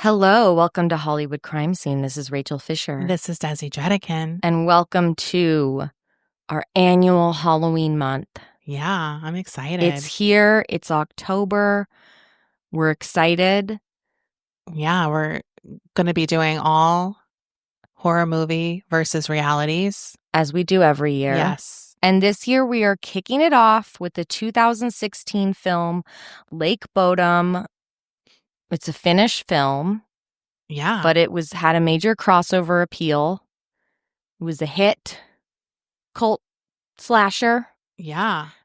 Hello, welcome to Hollywood Crime Scene. This is Rachel Fisher. This is Desi, Jedeikin. And welcome to our annual Halloween month. Yeah, I'm excited. It's here. It's October. We're excited. Yeah, we're going to be doing all horror movie versus realities. As we do every year. Yes. And this year we are kicking it off with the 2016 film Lake Bodom. It's a Finnish film. Yeah. But it had a major crossover appeal. It was a hit cult slasher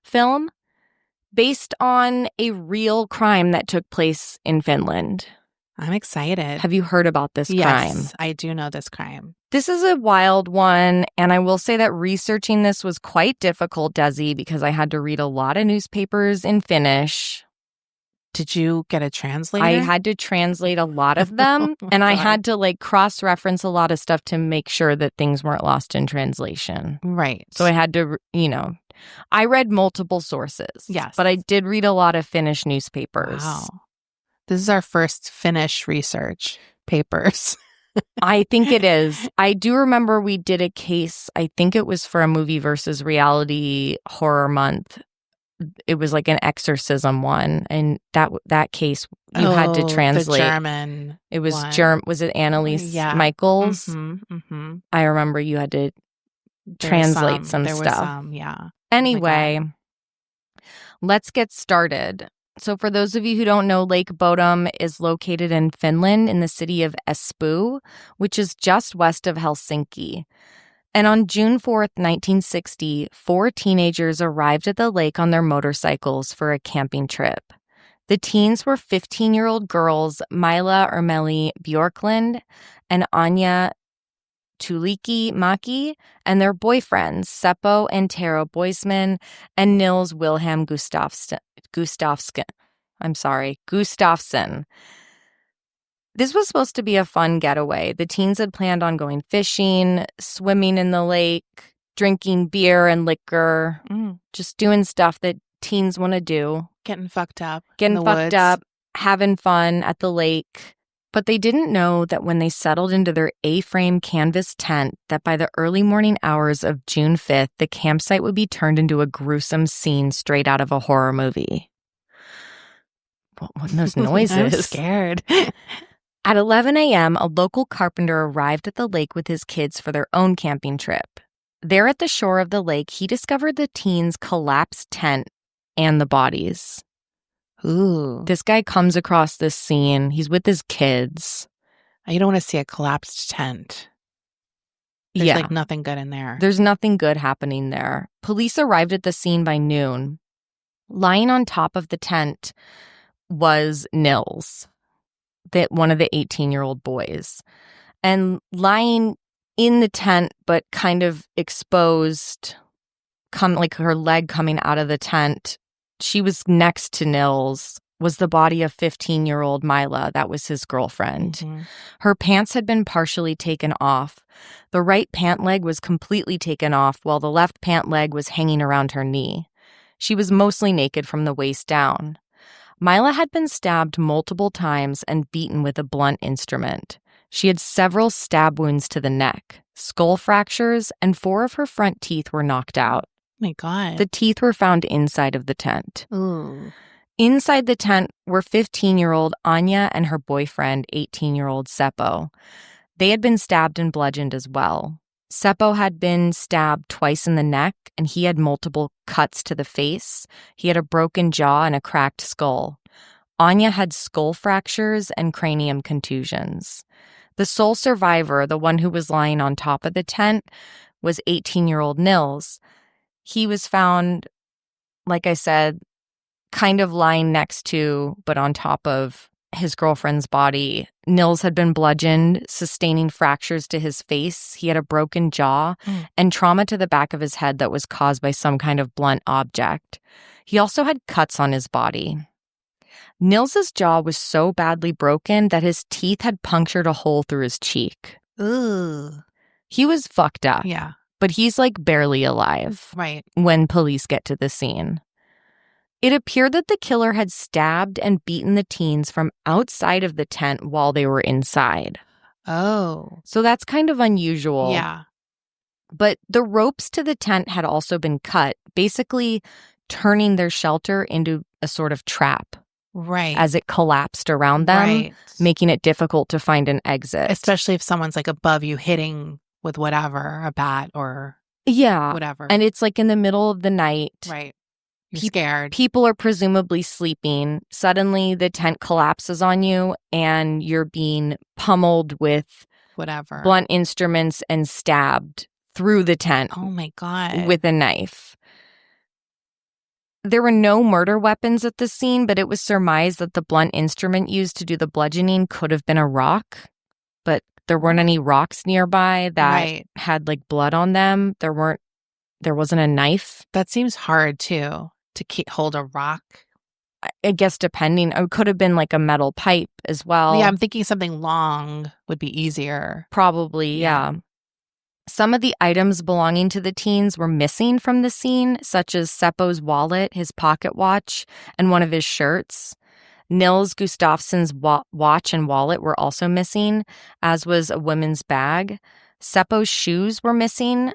film based on a real crime that took place in Finland. I'm excited. Have you heard about this crime? Yes, I do know this crime. This is a wild one, and I will say that researching this was quite difficult, Desi, because I had to read a lot of newspapers in Finnish. Did you get a translator? I had to translate a lot of them, and I had to cross-reference a lot of stuff to make sure that things weren't lost in translation. Right. So I had to, I read multiple sources. Yes. But I did read a lot of Finnish newspapers. Wow. This is our first Finnish research papers. I think it is. I do remember we did a case, I think it was for a movie versus reality horror month. It was like an exorcism one, and that case you had to translate. The German. It was one. Was it Annalise Yeah. Michaels? Mm-hmm. I remember you had to translate some there stuff. Was some, yeah. Anyway, let's get started. So for those of you who don't know, Lake Bodom is located in Finland in the city of Espoo, which is just west of Helsinki. And on June 4th, 1960, 4 teenagers arrived at the lake on their motorcycles for a camping trip. The teens were 15-year-old girls Mila Ermeli Bjorklund and Anja Tuulikki-Maki, and their boyfriends Seppo and Tero Boisman and Nils Wilhelm Gustafsson. This was supposed to be a fun getaway. The teens had planned on going fishing, swimming in the lake, drinking beer and liquor, just doing stuff that teens want to do. Getting fucked up. Having fun at the lake. But they didn't know that when they settled into their A-frame canvas tent, that by the early morning hours of June 5th, the campsite would be turned into a gruesome scene straight out of a horror movie. What are those noises? I'm scared. At 11 a.m., a local carpenter arrived at the lake with his kids for their own camping trip. There at the shore of the lake, he discovered the teens' collapsed tent and the bodies. Ooh. This guy comes across this scene. He's with his kids. You don't want to see a collapsed tent. There's nothing good in there. There's nothing good happening there. Police arrived at the scene by noon. Lying on top of the tent was Nils, one of the 18-year-old boys. And lying in the tent, but kind of exposed, like her leg coming out of the tent, she was next to Nils, was the body of 15-year-old Mila. That was his girlfriend. Mm-hmm. Her pants had been partially taken off. The right pant leg was completely taken off, while the left pant leg was hanging around her knee. She was mostly naked from the waist down. Mila had been stabbed multiple times and beaten with a blunt instrument. She had several stab wounds to the neck, skull fractures, and 4 of her front teeth were knocked out. My God. The teeth were found inside of the tent. Ooh. Inside the tent were 15-year-old Anja and her boyfriend, 18-year-old Seppo. They had been stabbed and bludgeoned as well. Seppo had been stabbed twice in the neck, and he had multiple cuts to the face. He had a broken jaw and a cracked skull. Anja had skull fractures and cranium contusions. The sole survivor, the one who was lying on top of the tent, was 18-year-old Nils. He was found, like I said, kind of lying next to, but on top of his girlfriend's body. Nils had been bludgeoned, sustaining fractures to his face. He had a broken jaw and trauma to the back of his head that was caused by some kind of blunt object. He also had cuts on his body. Nils's jaw was so badly broken that his teeth had punctured a hole through his cheek. Ooh. He was fucked up. Yeah. But he's like barely alive. Right. When police get to the scene. It appeared that the killer had stabbed and beaten the teens from outside of the tent while they were inside. Oh. So that's kind of unusual. Yeah. But the ropes to the tent had also been cut, basically turning their shelter into a sort of trap. Right. As it collapsed around them, Right. making it difficult to find an exit. Especially if someone's like above you hitting with whatever, a bat or whatever. And it's like in the middle of the night. Right. You're scared. People are presumably sleeping. Suddenly the tent collapses on you and you're being pummeled with whatever blunt instruments and stabbed through the tent. Oh my God. With a knife. There were no murder weapons at the scene, but it was surmised that the blunt instrument used to do the bludgeoning could have been a rock. But there weren't any rocks nearby that had like blood on them. There wasn't a knife. That seems hard too, to hold a rock. I guess depending, it could have been like a metal pipe as well. Yeah, I'm thinking something long would be easier. Probably, yeah. Some of the items belonging to the teens were missing from the scene, such as Seppo's wallet, his pocket watch, and one of his shirts. Nils Gustafsson's watch and wallet were also missing, as was a women's bag. Seppo's shoes were missing,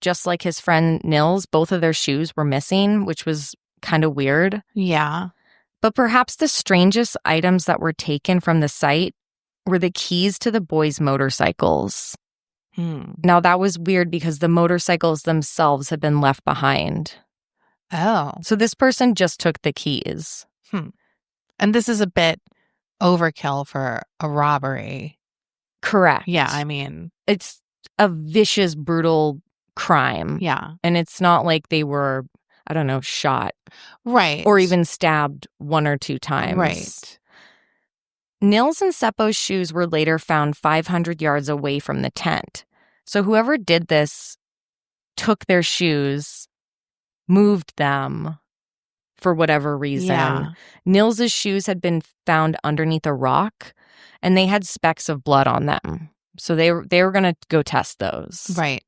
just like his friend Nils. Both of their shoes were missing, which was kind of weird. Yeah. But perhaps the strangest items that were taken from the site were the keys to the boys' motorcycles. Now, that was weird because the motorcycles themselves had been left behind. Oh. So this person just took the keys. And this is a bit overkill for a robbery. Correct. Yeah, I mean. It's a vicious, brutal crime. Yeah. And it's not like they were, I don't know, shot. Right. Or even stabbed 1 or 2 times. Right. Nils and Seppo's shoes were later found 500 yards away from the tent. So whoever did this took their shoes, moved them for whatever reason. Yeah. Nils's shoes had been found underneath a rock, and they had specks of blood on them. So they were going to go test those. Right.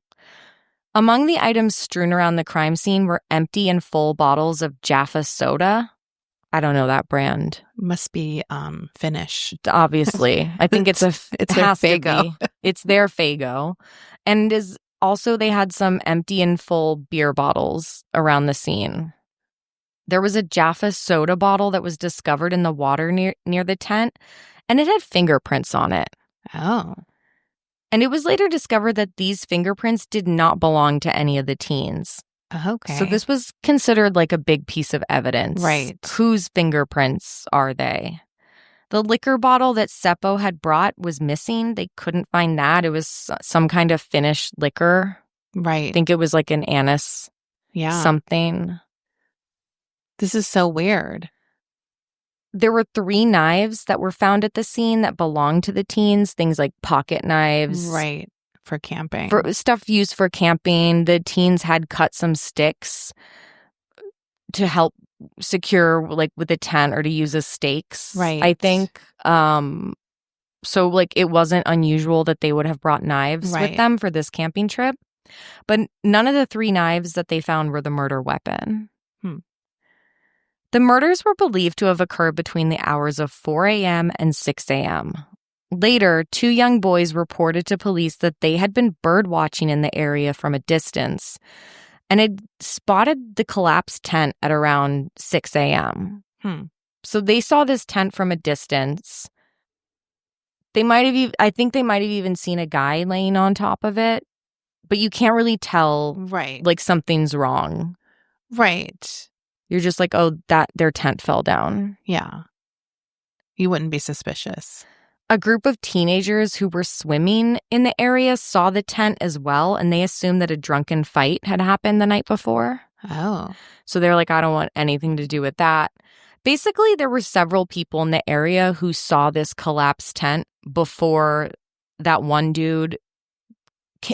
Among the items strewn around the crime scene were empty and full bottles of Jaffa soda. I don't know that brand. Must be Finnish. Obviously. I think it's their Faygo. It's their Faygo. And they had some empty and full beer bottles around the scene. There was a Jaffa soda bottle that was discovered in the water near the tent, and it had fingerprints on it. Oh. And it was later discovered that these fingerprints did not belong to any of the teens. Okay. So this was considered like a big piece of evidence. Right. Whose fingerprints are they? The liquor bottle that Seppo had brought was missing. They couldn't find that. It was some kind of Finnish liquor. Right. I think it was like an anise something. This is so weird. There were 3 knives that were found at the scene that belonged to the teens, things like pocket knives. Right. For camping. For stuff used for camping. The teens had cut some sticks to help secure like with the tent or to use as stakes. Right. I think. So like it wasn't unusual that they would have brought knives with them for this camping trip. But none of the 3 knives that they found were the murder weapon. The murders were believed to have occurred between the hours of 4 a.m. and 6 a.m. Later, 2 young boys reported to police that they had been bird watching in the area from a distance and had spotted the collapsed tent at around 6 a.m. So they saw this tent from a distance. I think they might have even seen a guy laying on top of it, but you can't really tell like something's wrong. Right. You're just like, oh, that their tent fell down. Yeah. You wouldn't be suspicious. A group of teenagers who were swimming in the area saw the tent as well, and they assumed that a drunken fight had happened the night before. Oh. So they're like, I don't want anything to do with that. Basically, there were several people in the area who saw this collapsed tent before that one dude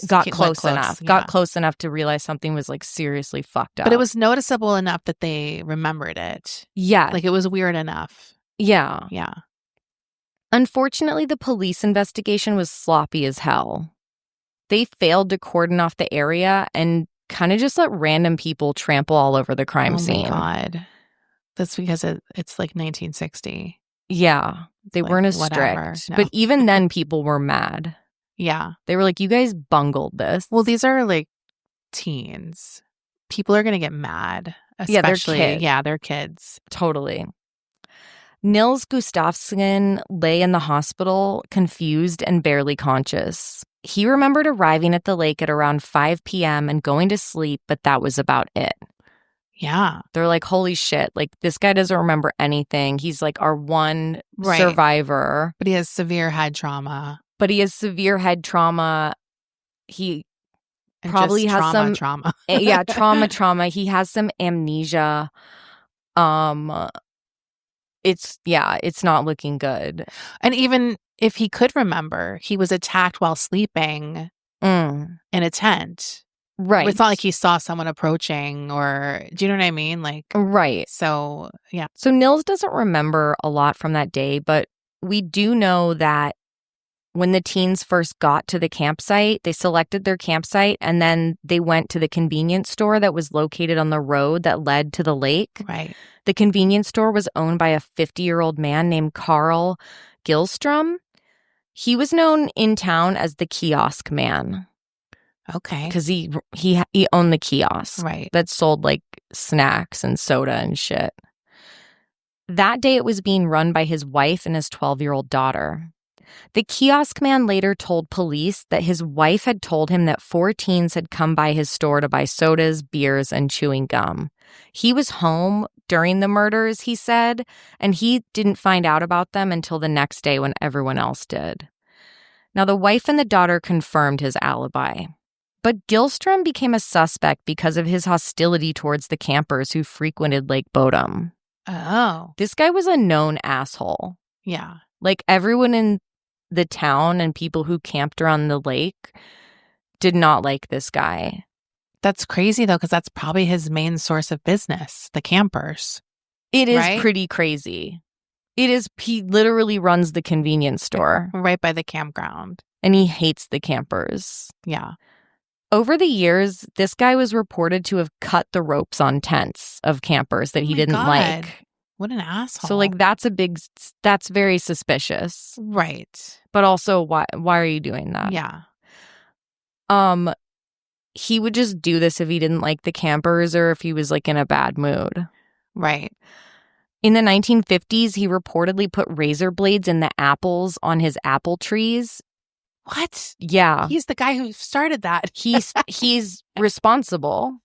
got close enough to realize something was like seriously fucked up. But it was noticeable enough that they remembered it. Yeah. Like it was weird enough. Yeah. Yeah. Unfortunately, the police investigation was sloppy as hell. They failed to cordon off the area, and kind of just let random people trample all over the crime scene. Oh my God. That's because it's like 1960. Yeah, they like, weren't as whatever. strict. No. But even then, people were mad. Yeah. They were like, you guys bungled this. Well, these are like teens. People are going to get mad. Yeah, they're Especially, kids. yeah, they're kids. Totally. Nils Gustafsson lay in the hospital, confused and barely conscious. He remembered arriving at the lake at around 5 p.m. and going to sleep, but that was about it. Yeah. They're like, holy shit, like this guy doesn't remember anything. He's like our one survivor. But he has severe head trauma. He And probably just has some trauma. Yeah, trauma. He has some amnesia. It's not looking good. And even if he could remember, he was attacked while sleeping in a tent. Right. It's not like he saw someone approaching or, do you know what I mean? Like, right. So, yeah. So Nils doesn't remember a lot from that day, but we do know that when the teens first got to the campsite, they selected their campsite and then they went to the convenience store that was located on the road that led to the lake. Right. The convenience store was owned by a 50-year-old man named Carl Gillstrom. He was known in town as the kiosk man. Okay. Because he owned the kiosk. Right. That sold like snacks and soda and shit. That day it was being run by his wife and his 12-year-old daughter. The kiosk man later told police that his wife had told him that 4 teens had come by his store to buy sodas, beers, and chewing gum. He was home during the murders, he said, and he didn't find out about them until the next day when everyone else did. Now, the wife and the daughter confirmed his alibi. But Gillstrom became a suspect because of his hostility towards the campers who frequented Lake Bodom. Oh. This guy was a known asshole. Yeah. Like, everyone in the town and people who camped around the lake did not like this guy. That's crazy, though, because that's probably his main source of business, the campers. It is pretty crazy. It is. He literally runs the convenience store. Right by the campground. And he hates the campers. Yeah. Over the years, this guy was reported to have cut the ropes on tents of campers that he didn't like. What an asshole. So, like, that's very suspicious. Right. But also, why are you doing that? Yeah. He would just do this if he didn't like the campers or if he was, like, in a bad mood. Right. In the 1950s, he reportedly put razor blades in the apples on his apple trees. What? Yeah. He's the guy who started that. He's responsible.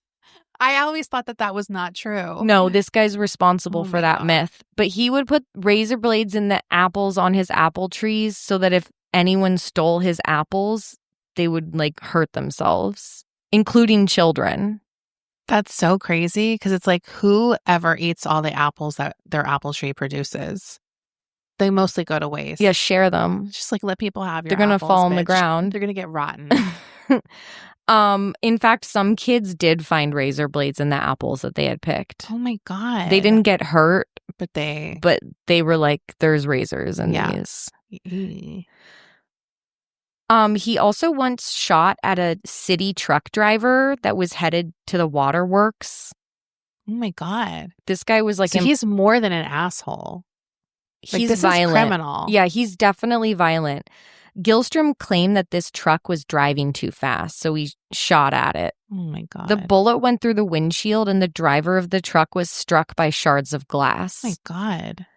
I always thought that was not true. No, this guy's responsible for that myth. But he would put razor blades in the apples on his apple trees so that if anyone stole his apples, they would, like, hurt themselves, including children. That's so crazy because it's like, whoever eats all the apples that their apple tree produces? They mostly go to waste. Yeah, share them. Just like let people have your They're going to fall on the bitch. ground. They're going to get rotten. In fact, some kids did find razor blades in the apples that they had picked. Oh my God. They didn't get hurt, but they were like, there's razors in these. He also once shot at a city truck driver that was headed to the waterworks. Oh my God. This guy was like... So he's more than an asshole. He's this violent. Is criminal. Yeah, he's definitely violent. Gillstrom claimed that this truck was driving too fast, so he shot at it. Oh my God. The bullet went through the windshield and the driver of the truck was struck by shards of glass. Oh my God.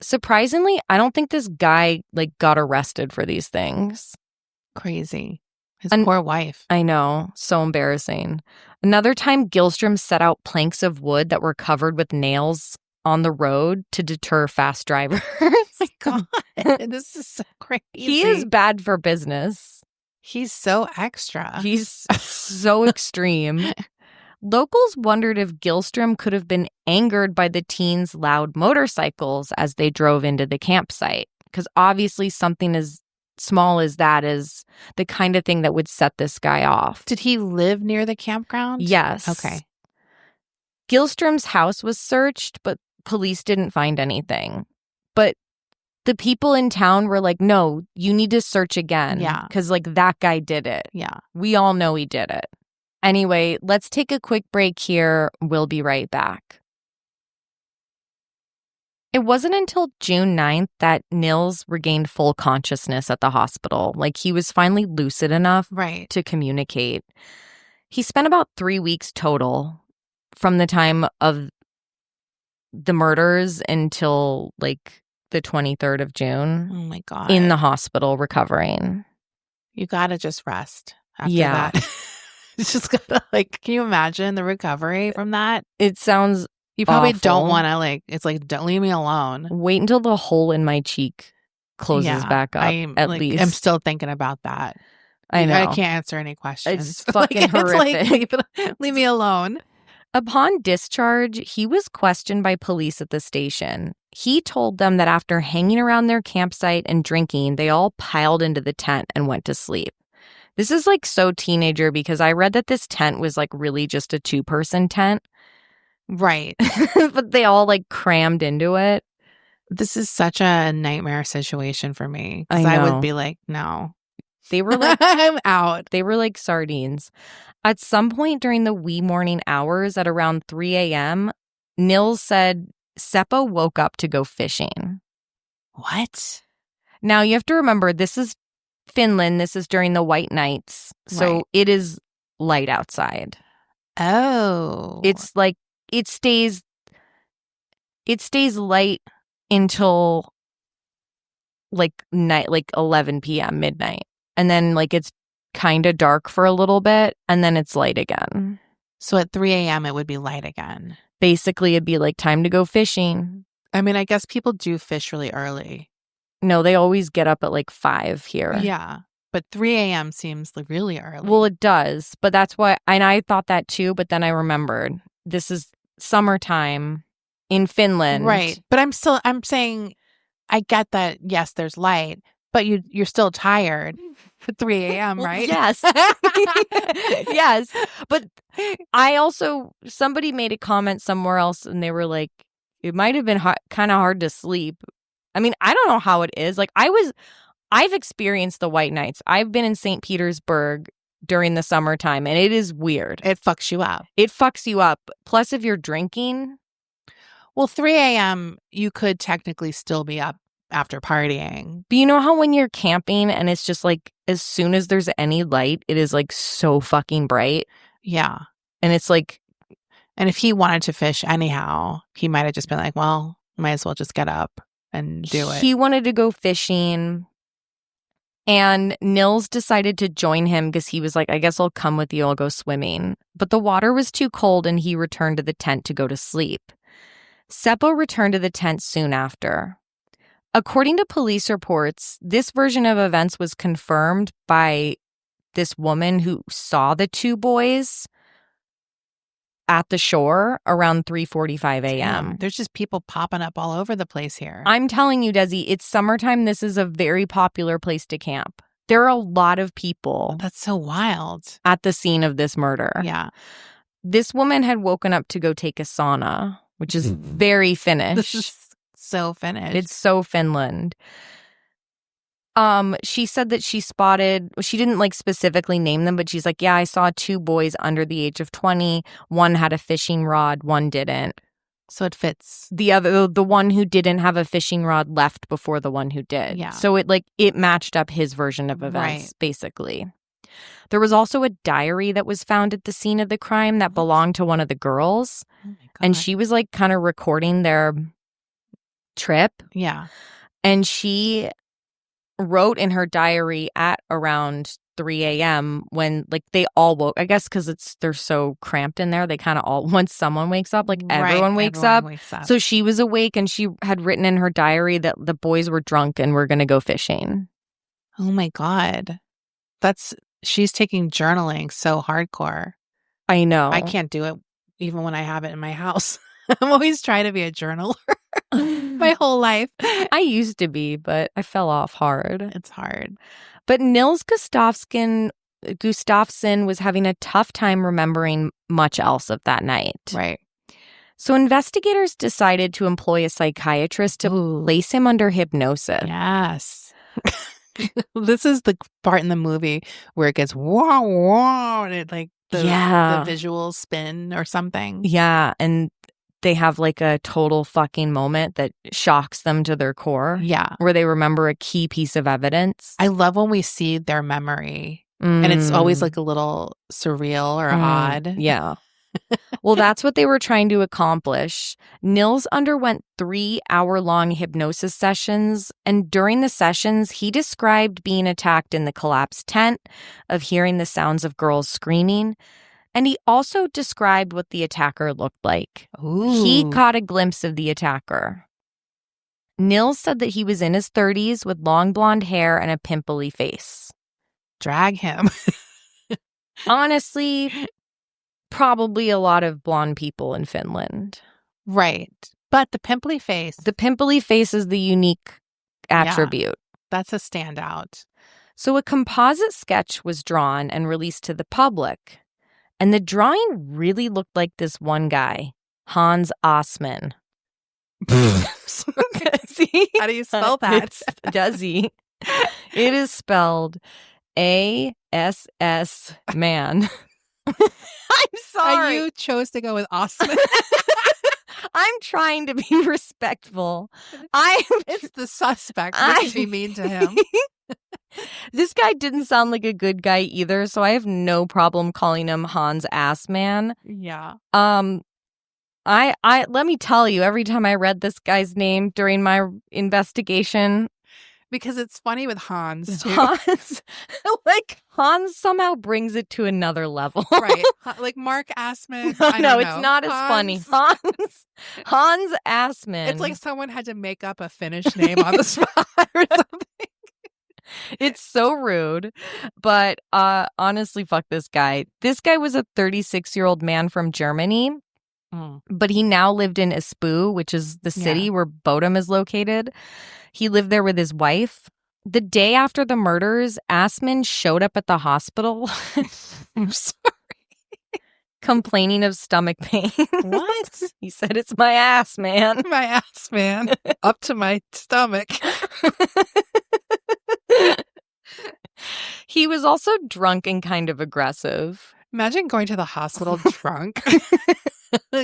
Surprisingly, I don't think this guy, like, got arrested for these things. Crazy. His poor wife. I know. So embarrassing. Another time, Gillstrom set out planks of wood that were covered with nails on the road to deter fast drivers. Oh my God. This is so crazy. He is bad for business. He's so extra. He's so extreme. Locals wondered if Gillstrom could have been angered by the teens' loud motorcycles as they drove into the campsite. Because obviously something as small as that is the kind of thing that would set this guy off. Did he live near the campground? Yes. Okay. Gillstrom's house was searched, but police didn't find anything. But the people in town were like, no, you need to search again. Yeah. Because, like, that guy did it. Yeah. We all know he did it. Anyway, let's take a quick break here. We'll be right back. It wasn't until June 9th that Nils regained full consciousness at the hospital. Like, he was finally lucid enough to communicate. He spent about 3 weeks total from the time of the murders until, like, the 23rd of June. Oh, my God. In the hospital recovering. You gotta just rest after that. It's just gotta, like, can you imagine the recovery from that? It sounds You probably awful. don't want to, like, it's like, don't leave me alone. Wait until the hole in my cheek closes back up, least. I'm still thinking about that. I know. I can't answer any questions. It's fucking horrific. Leave me alone. Upon discharge, he was questioned by police at the station. He told them that after hanging around their campsite and drinking, they all piled into the tent and went to sleep. This is like so teenager because I read that this tent was like really just a 2-person tent. Right. But they all like crammed into it. This is such a nightmare situation for me. Because I would be like, no. They were like, I'm out. They were like sardines. At some point during the wee morning hours at around 3 a.m., Nils said Seppo woke up to go fishing. What? Now, you have to remember, this is Finland. This is during the white nights. So it is light outside. Oh. It's like, it stays light until like night, like 11 p.m., midnight. And then like it's kind of dark for a little bit and then it's light again. So at 3 a.m. it would be light again. Basically, it'd be like time to go fishing. I mean, I guess people do fish really early. No, they always get up at like 5 here. Yeah. But 3 a.m. seems like really early. Well, it does. But that's why, and I thought that too, but then I remembered this is summertime in Finland. Right. But I'm saying, I get that, yes, there's light, but you're still tired at 3 a.m., right? Yes. Yes. But somebody made a comment somewhere else and they were like, it might have been kind of hard to sleep. I mean, I don't know how it is. Like, I've experienced the white nights. I've been in St. Petersburg during the summertime and it is weird. It fucks you up. It fucks you up. Plus, if you're drinking. Well, 3 a.m., you could technically still be up after partying. But you know how when you're camping and it's just like, as soon as there's any light, it is like so fucking bright. Yeah. And it's like. And if he wanted to fish anyhow, he might have just been like, well, might as well just get up and do it. He wanted to go fishing. And Nils decided to join him because he was like, I guess I'll come with you. I'll go swimming. But the water was too cold and he returned to the tent to go to sleep. Seppo returned to the tent soon after. According to police reports, this version of events was confirmed by this woman who saw the 2 boys at the shore around 3:45 a.m. There's just people popping up all over the place here. I'm telling you, Desi, it's summertime. This is a very popular place to camp. There are a lot of people. That's so wild. At the scene of this murder. Yeah. This woman had woken up to go take a sauna, which is very Finnish. This is so Finnish. It's so Finland. She said that she didn't like specifically name them, but she's like, yeah, I saw 2 boys under the age of 20. One had a fishing rod, one didn't. So it fits. The one who didn't have a fishing rod left before the one who did. Yeah. So it matched up his version of events, basically. There was also a diary that was found at the scene of the crime that belonged to one of the girls. Oh my God. And she was like kind of recording their trip. Yeah. And she wrote in her diary at around 3 a.m. when like they all woke, I guess because they're so cramped in there, they kind of all, once someone wakes up, like everyone wakes up. So she was awake and she had written in her diary that the boys were drunk and were going to go fishing. Oh my God. She's taking journaling so hardcore. I know. I can't do it even when I have it in my house. I'm always trying to be a journaler my whole life. I used to be, but I fell off hard. It's hard. But Nils Gustafsson was having a tough time remembering much else of that night. Right. So investigators decided to employ a psychiatrist to place him under hypnosis. Yes. This is the part in the movie where it gets whoa, whoa, and it like the visual spin or something. Yeah, and they have like a total fucking moment that shocks them to their core. Yeah. Where they remember a key piece of evidence. I love when we see their memory. And it's always like a little surreal or odd. Yeah. Well, that's what they were trying to accomplish. Nils underwent 3-hour-long hypnosis sessions, and during the sessions, he described being attacked in the collapsed tent, of hearing the sounds of girls screaming, and he also described what the attacker looked like. Ooh. He caught a glimpse of the attacker. Nils said that he was in his 30s with long blonde hair and a pimply face. Drag him. Honestly, probably a lot of blonde people in Finland. Right. But the pimply face. The pimply face is the unique attribute. Yeah, that's a standout. So a composite sketch was drawn and released to the public. And the drawing really looked like this one guy, Hans Assmann. See? How do you spell that? It's Desi. It is spelled A-S-S man. I'm sorry. You chose to go with Assmann. I'm trying to be respectful. It's the suspect. You can be mean to him. This guy didn't sound like a good guy either, so I have no problem calling him Hans Assmann. Yeah. I let me tell you, every time I read this guy's name during my investigation, because it's funny with Hans too. Hans somehow brings it to another level. Right. Like Mark Assmann. No, it's not as funny. Hans Assmann. It's like someone had to make up a Finnish name on the spot or something. It's so rude. But honestly, fuck this guy. This guy was a 36-year-old man from Germany. But he now lived in Espoo, which is the city where Bodom is located. He lived there with his wife. The day after the murders, Assmann showed up at the hospital. I'm sorry. Complaining of stomach pain. What? He said, "It's my ass, man. My ass, man. Up to my stomach." He was also drunk and kind of aggressive. Imagine going to the hospital drunk.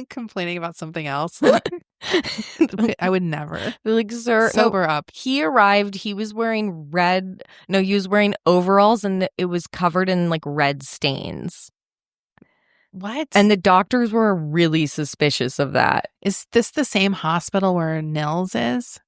Complaining about something else. I would never. Like, sir, sober up. He arrived, he was wearing he was wearing overalls and it was covered in like red stains. What? And the doctors were really suspicious of that. Is this the same hospital where Nils is?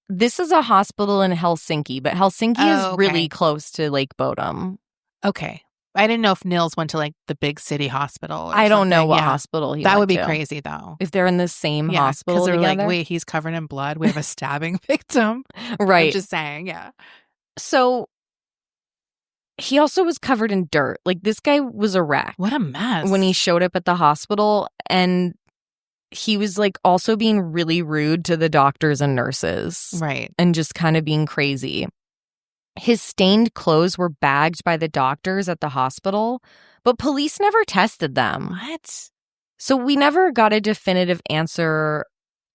This is a hospital in Helsinki, but Helsinki is really close to Lake Bodom. Okay. I didn't know if Nils went to like the big city hospital. I don't know what hospital he went to. That would be crazy though. If they're in the same hospital because they're together. like, wait, he's covered in blood. We have a stabbing victim. Right. I'm just saying, yeah. So he also was covered in dirt. Like, this guy was a wreck. What a mess. When he showed up at the hospital, and he was like also being really rude to the doctors and nurses. Right. And just kind of being crazy. His stained clothes were bagged by the doctors at the hospital, but police never tested them. What? So we never got a definitive answer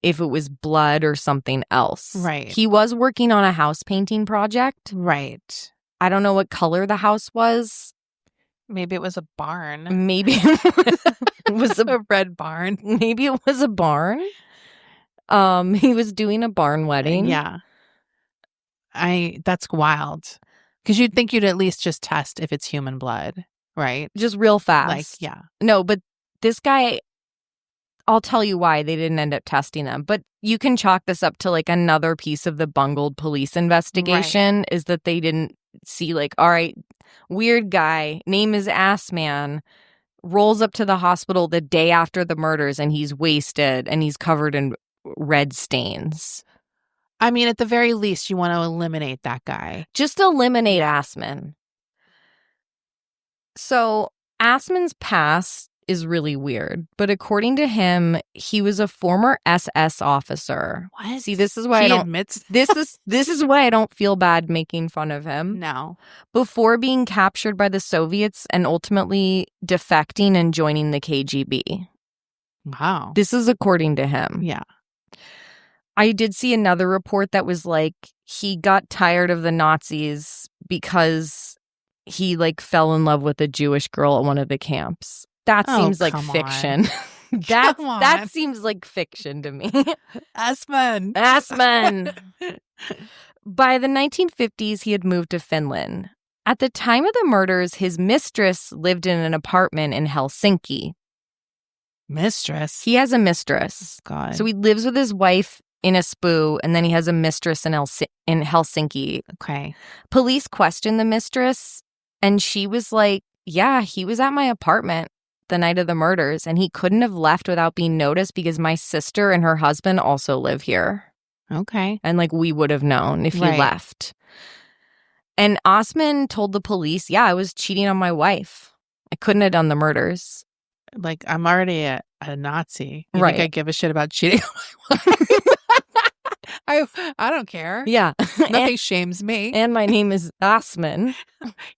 if it was blood or something else. Right. He was working on a house painting project. Right. I don't know what color the house was. Maybe it was a barn. Maybe it was a red barn. Maybe it was a barn. He was doing a barn wedding. Yeah. That's wild. Because you'd think you'd at least just test if it's human blood, right? Just real fast. Like, yeah. No, but this guy, I'll tell you why they didn't end up testing them. But you can chalk this up to like another piece of the bungled police investigation is that they didn't see like, all right, weird guy, name is Assmann, rolls up to the hospital the day after the murders and he's wasted and he's covered in red stains. I mean, at the very least, you want to eliminate that guy. Just eliminate Assmann. So Assmann's past is really weird, but according to him, he was a former SS officer. What? See, this is why he admits this is why I don't feel bad making fun of him. No. Before being captured by the Soviets and ultimately defecting and joining the KGB. Wow. This is according to him. Yeah. I did see another report that was like he got tired of the Nazis because he like fell in love with a Jewish girl at one of the camps. That seems like fiction. That seems like fiction to me. Assman. By the 1950s, he had moved to Finland. At the time of the murders, his mistress lived in an apartment in Helsinki. Mistress? He has a mistress. God. So he lives with his wife in Espoo, and then he has a mistress in Helsinki. Okay. Police questioned the mistress, and she was like, yeah, he was at my apartment the night of the murders, and he couldn't have left without being noticed because my sister and her husband also live here. Okay. And like we would have known if he left. And Osman told the police, yeah, I was cheating on my wife. I couldn't have done the murders. Like, I'm already a Nazi. You Right. think I give a shit about cheating on my wife? I don't care. Yeah. Nothing shames me. And my name is Osman.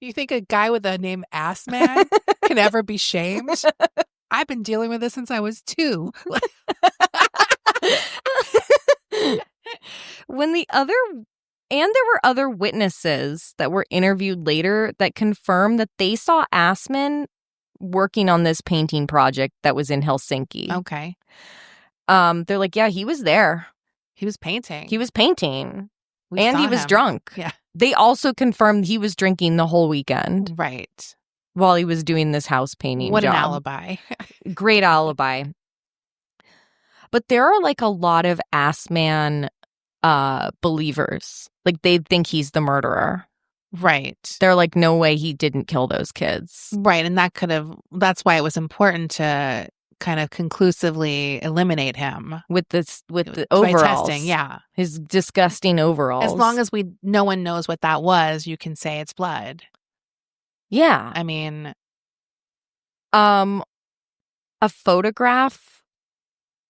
You think a guy with the name Assman can ever be shamed? I've been dealing with this since I was 2. There were other witnesses that were interviewed later that confirmed that they saw Assman working on this painting project that was in Helsinki. Okay. They're like, yeah, he was there. He was painting. He was painting. We and saw he was him. drunk. Yeah. They also confirmed he was drinking the whole weekend. Right. While he was doing this house painting What job. an alibi. Great alibi. But there are like a lot of Assman believers. Like they think he's the murderer. Right. They're like, no way he didn't kill those kids. Right. And that's why it was important to kind of conclusively eliminate him. With the overalls. By testing, yeah. His disgusting overalls. As long as no one knows what that was, you can say it's blood. Yeah. I mean. A photograph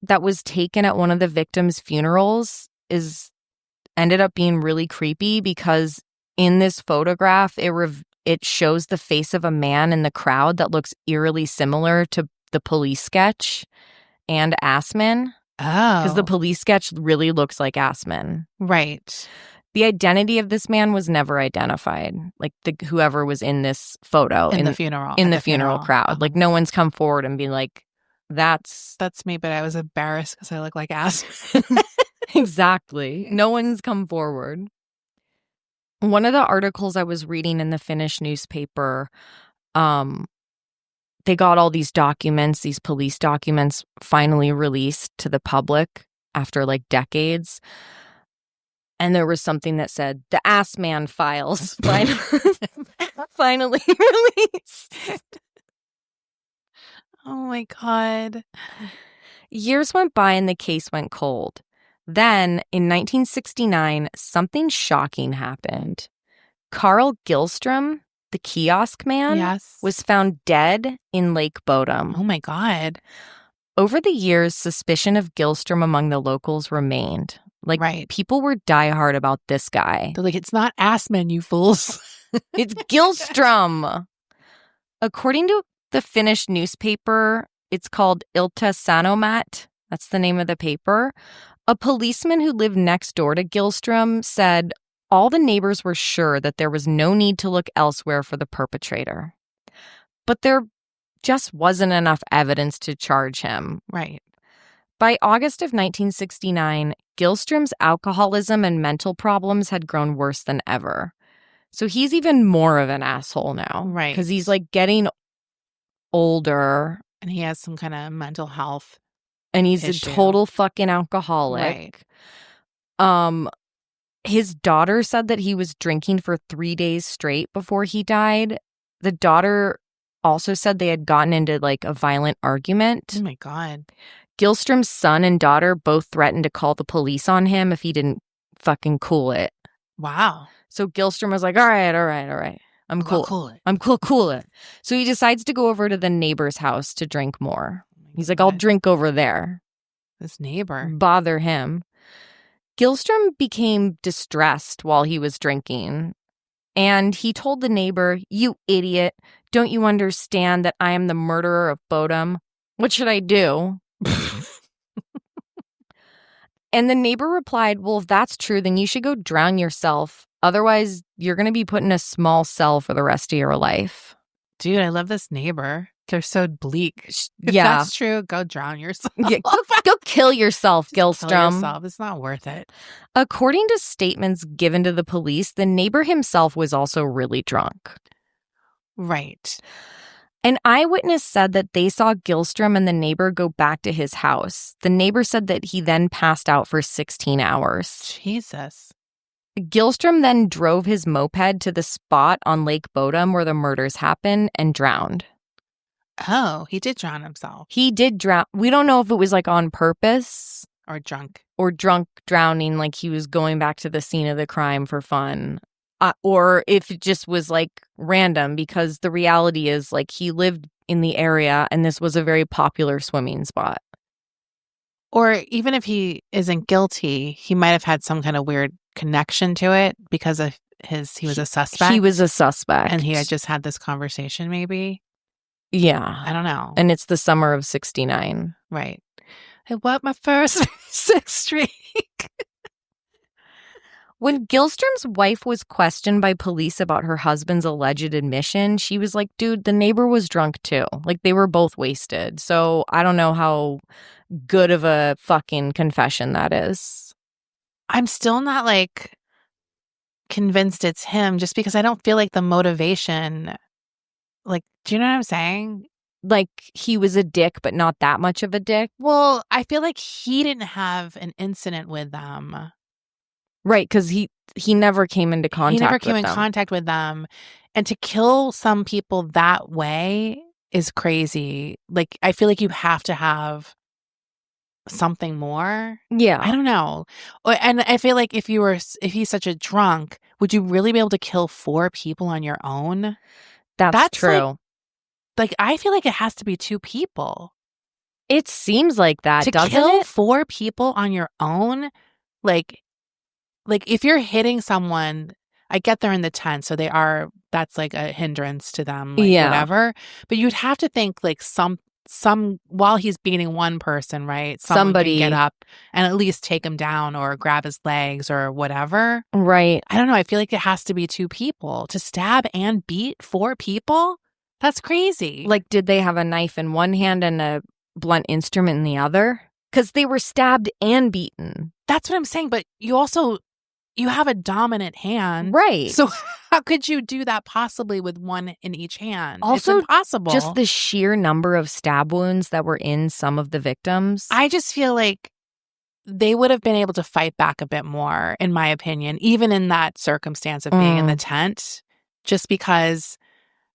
that was taken at one of the victims' funerals ended up being really creepy because in this photograph, it shows the face of a man in the crowd that looks eerily similar to the police sketch and Assman. Oh. Because the police sketch really looks like Assman. Right. The identity of this man was never identified. Like whoever was in this photo. In the funeral. In the funeral crowd. Uh-huh. Like no one's come forward and been like, that's me, but I was embarrassed because I look like Assman. Exactly. No one's come forward. One of the articles I was reading in the Finnish newspaper, they got all these documents, these police documents finally released to the public after like decades. And there was something that said, the Assman files finally released. Oh my God. Years went by and the case went cold. Then, in 1969, something shocking happened. Carl Gillstrom, the kiosk man, was found dead in Lake Bodom. Oh my God. Over the years, suspicion of Gillstrom among the locals remained. Like, people were diehard about this guy. They're like, it's not Assman, you fools. It's Gillstrom. According to the Finnish newspaper, it's called Ilta Sanomat. That's the name of the paper. A policeman who lived next door to Gillstrom said all the neighbors were sure that there was no need to look elsewhere for the perpetrator. But there just wasn't enough evidence to charge him. Right. By August of 1969, Gillstrom's alcoholism and mental problems had grown worse than ever. So he's even more of an asshole now. Right. Because he's like getting older. And he has some kind of mental health and he's issue. A total fucking alcoholic. Right. His daughter said that he was drinking for 3 days straight before he died. The daughter also said they had gotten into like a violent argument. Oh my God. Gillstrom's son and daughter both threatened to call the police on him if he didn't fucking cool it. Wow. So Gillstrom was like, all right. I'm cool. Cool it. So he decides to go over to the neighbor's house to drink more. He's like, I'll drink over there. This neighbor. Bother him. Gillstrom became distressed while he was drinking. And he told the neighbor, you idiot, don't you understand that I am the murderer of Bodom? What should I do? And the neighbor replied, well, if that's true, then you should go drown yourself Otherwise, you're going to be put in a small cell for the rest of your life. Dude, I love this neighbor. They're so bleak. If Yeah. that's true, go drown yourself. Yeah, go kill yourself, Just kill Gilstrom. yourself. It's not worth it. According to statements given to the police, the neighbor himself was also really drunk. Right. An eyewitness said that they saw Gilstrom and the neighbor go back to his house. The neighbor said that he then passed out for 16 hours. Jesus. Gilstrom then drove his moped to the spot on Lake Bodom where the murders happened and drowned. Oh, he did drown himself. He did drown. We don't know if it was like on purpose Or drunk. or drunk drowning, like he was going back to the scene of the crime for fun. Or if it just was like random, because the reality is like he lived in the area and this was a very popular swimming spot. Or even if he isn't guilty, he might have had some kind of weird connection to it because of he was a suspect. He was a suspect. And he had just had this conversation maybe. Yeah. I don't know. And it's the summer of 69. Right. I want my first sex streak. When Gilstrom's wife was questioned by police about her husband's alleged admission, she was like, dude, the neighbor was drunk too. Like, they were both wasted. So I don't know how good of a fucking confession that is. I'm still not like convinced it's him just because I don't feel like the motivation, like, do you know what I'm saying? Like, he was a dick, but not that much of a dick. Well, I feel like he didn't have an incident with them. Right, because he never came into contact with them. He never came in contact with them. And to kill some people that way is crazy. Like, I feel like you have to have something more. Yeah. I don't know. And I feel like if he's such a drunk, would you really be able to kill 4 people on your own? That's true. Like, I feel like it has to be 2 people. It seems like that, to doesn't kill it? 4 people on your own, like if you're hitting someone, I get they're in the tent, so that's like a hindrance to them, like whatever. But you'd have to think like some while he's beating one person, right? Somebody can get up and at least take him down or grab his legs or whatever. Right. I don't know. I feel like it has to be 2 people to stab and beat 4 people. That's crazy. Like, did they have a knife in one hand and a blunt instrument in the other? Because they were stabbed and beaten. That's what I'm saying. But you have a dominant hand. Right. So how could you do that possibly with one in each hand? Also, it's impossible. Just the sheer number of stab wounds that were in some of the victims. I just feel like they would have been able to fight back a bit more, in my opinion, even in that circumstance of being in the tent, just because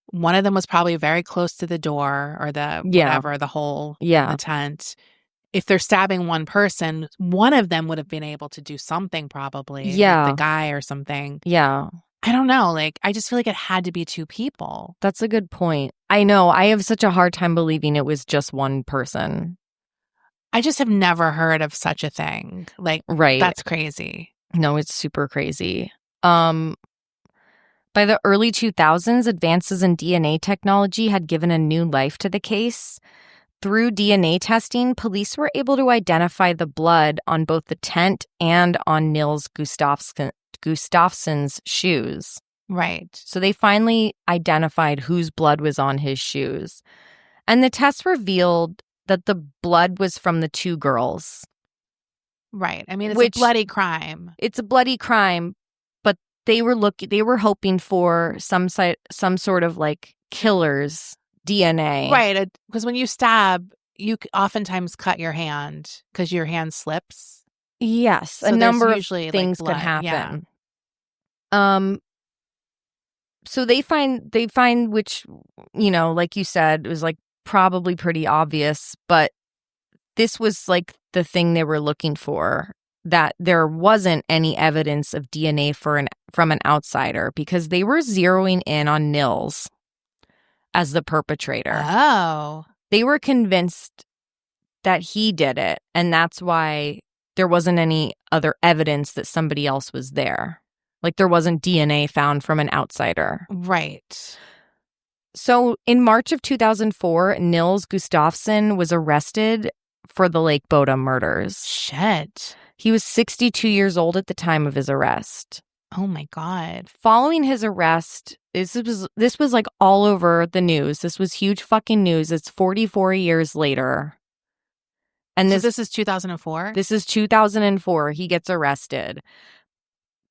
one of them was probably very close to the door or the whatever, the hole in the tent. If they're stabbing one person, one of them would have been able to do something probably. Like the guy or something. Yeah. I don't know. Like, I just feel like it had to be 2 people. That's a good point. I know. I have such a hard time believing it was just one person. I just have never heard of such a thing. Like, that's crazy. No, it's super crazy. By the early 2000s, advances in DNA technology had given a new life to the case. Through DNA testing, police were able to identify the blood on both the tent and on Nils Gustafsson's shoes. Right. So they finally identified whose blood was on his shoes. And the test revealed that the blood was from the 2 girls. Right. I mean, it's a bloody crime. It's a bloody crime, but they were hoping for some sort of like killer's DNA. Right. Because when you stab, you oftentimes cut your hand because your hand slips. Yes. So a number of like things blood. could happen. Yeah. So they find which, like you said, it was like probably pretty obvious, but this was like the thing they were looking for, that there wasn't any evidence of DNA from an outsider, because they were zeroing in on Nils as the perpetrator. Oh. They were convinced that he did it, and that's why there wasn't any other evidence that somebody else was there. Like, there wasn't DNA found from an outsider. Right. So in March of 2004, Nils Gustafsson was arrested for the Lake Bodom murders. Shit. He was 62 years old at the time of his arrest. Oh my God. Following his arrest, this was like all over the news. This was huge fucking news. It's 44 years later. And So this is 2004? This is 2004. He gets arrested.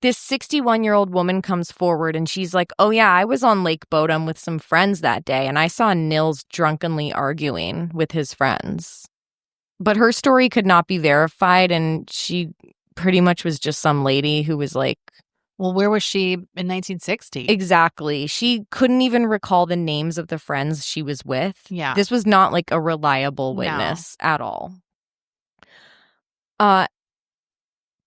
This 61-year-old woman comes forward and she's like, oh yeah, I was on Lake Bodom with some friends that day and I saw Nils drunkenly arguing with his friends. But her story could not be verified and she pretty much was just some lady who was like... Well, where was she in 1960? Exactly. She couldn't even recall the names of the friends she was with. Yeah. This was not like a reliable witness at all.